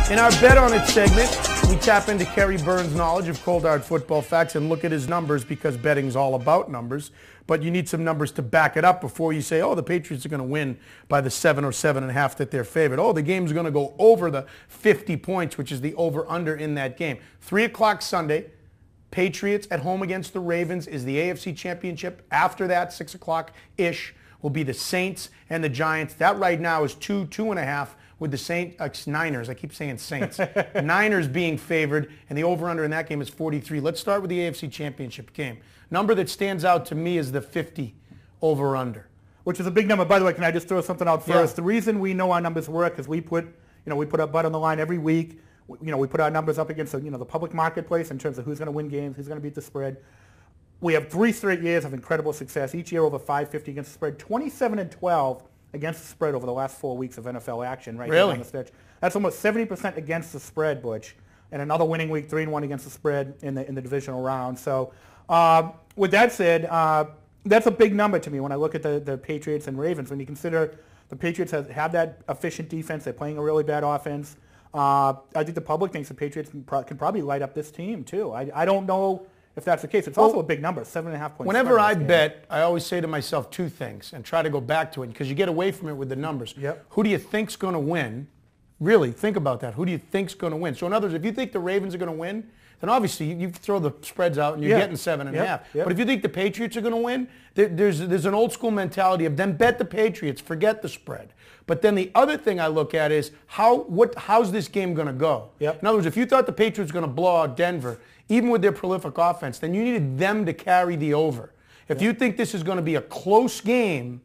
In our Bet On It segment, we tap into Kerry Byrne's knowledge of cold hard football facts and look at his numbers because betting's all about numbers. But you need some numbers to back it up before you say, oh, the Patriots are going to win by the 7 or 7.5 that they're favored. Oh, the game's going to go over the 50 points, which is the over-under in that game. 3 o'clock Sunday, Patriots at home against the Ravens is the AFC Championship. After that, 6 o'clock-ish, will be the Saints and the Giants. That right now is 2.5 with the Niners. I keep saying Saints. Niners being favored, and the over-under in that game is 43. Let's start with the AFC Championship game. Number that stands out to me is the 50 over-under. Which is a big number. By the way, can I just throw something out first? Yeah. The reason we know our numbers work is we put our butt on the line every week. We put our numbers up against the public marketplace in terms of who's going to win games, who's going to beat the spread. We have 3 straight years of incredible success. Each year over 550 against the spread. 27-12 against the spread over the last 4 weeks of NFL action. Right really? Down the stretch. That's almost 70% against the spread, Butch. And another winning week, 3-1 against the spread in the divisional round. So with that said, that's a big number to me when I look at the Patriots and Ravens. When you consider the Patriots have that efficient defense, they're playing a really bad offense. I think the public thinks the Patriots can probably light up this team too. I don't know if that's the case. It's also a big number, 7.5 points. Whenever I bet, I always say to myself 2 things and try to go back to it because you get away from it with the numbers. Yep. Who do you think's going to win? Really, think about that. Who do you think's going to win? So in other words, if you think the Ravens are going to win, then obviously you throw the spreads out and you're getting 7.5. Yep. But if you think the Patriots are going to win, there's an old school mentality of then bet the Patriots, forget the spread. But then the other thing I look at is how's this game going to go? Yep. In other words, if you thought the Patriots were going to blow out Denver, even with their prolific offense, then you needed them to carry the over. If you think this is going to be a close game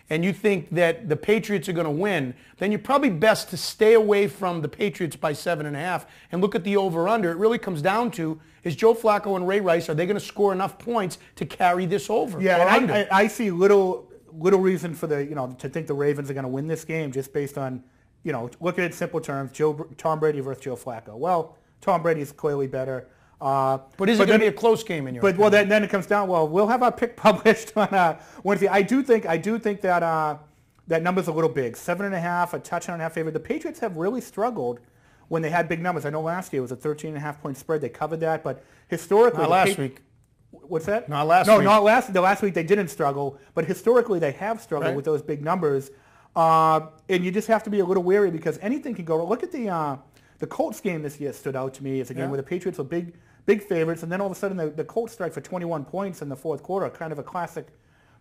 and you think that the Patriots are going to win, then you're probably best to stay away from the Patriots by 7.5 and look at the over-under. It really comes down to, is Joe Flacco and Ray Rice, are they going to score enough points to carry this over? Yeah, and I see little reason for to think the Ravens are going to win this game just based on, look at it in simple terms, Tom Brady versus Joe Flacco. Well, Tom Brady is clearly better. But is it going to be a close game in your opinion? Well, then it comes down. Well, we'll have our pick published on Wednesday. I do think that that number's a little big. 7.5, a touchdown and a half favorite. The Patriots have really struggled when they had big numbers. I know last year it was a 13.5 point spread. They covered that, but historically, not last week. What's that? Not last week. No, not last. The last week they didn't struggle, but historically they have struggled with those big numbers. And you just have to be a little wary because anything can go. Look at the Colts game this year stood out to me as a game where the Patriots were big favorites, and then all of a sudden the Colts strike for 21 points in the fourth quarter, kind of a classic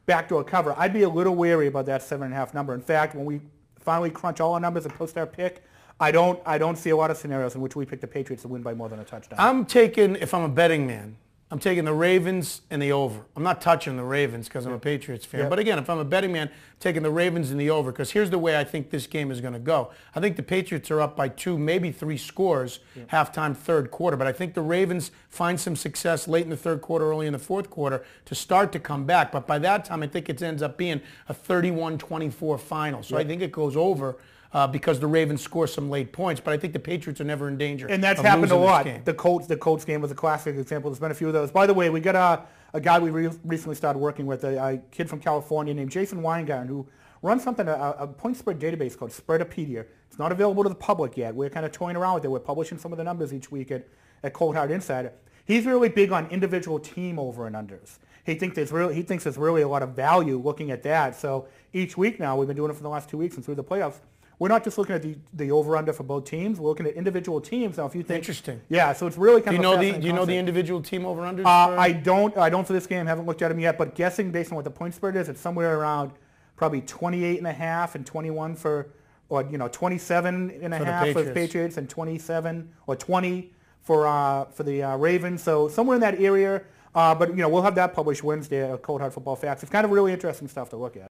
backdoor cover. I'd be a little wary about that 7.5 number. In fact, when we finally crunch all our numbers and post our pick, I don't see a lot of scenarios in which we pick the Patriots to win by more than a touchdown. I'm taking, if I'm a betting man, I'm taking the Ravens and the over. I'm not touching the Ravens because I'm a Patriots fan. But again, if I'm a betting man, I'm taking the Ravens and the over because here's the way I think this game is going to go. I think the Patriots are up by 2, maybe 3 scores, halftime, third quarter. But I think the Ravens find some success late in the third quarter, early in the fourth quarter to start to come back. But by that time, I think it ends up being a 31-24 final. So I think it goes over. Because the Ravens score some late points, but I think the Patriots are never in danger. And that's happened a lot. The Colts game was a classic example. There's been a few of those. By the way, we got a guy we recently started working with, a kid from California named Jason Weingarten, who runs a point spread database called Spreadopedia. It's not available to the public yet. We're kind of toying around with it. We're publishing some of the numbers each week at Cold Hard Insider. He's really big on individual team over and unders. He thinks there's really a lot of value looking at that. So each week now, we've been doing it for the last 2 weeks and through the playoffs. We're not just looking at the over/under for both teams. We're looking at individual teams. Now, if you think, interesting, yeah. So it's really kind of. Do you know the individual team over/unders? I don't for this game. Haven't looked at them yet. But guessing based on what the point spread is, it's somewhere around probably 28.5 and 21 or 27.5 for the Patriots and 27 or 20 for the Ravens. So somewhere in that area. But we'll have that published Wednesday at Cold Hard Football Facts. It's kind of really interesting stuff to look at.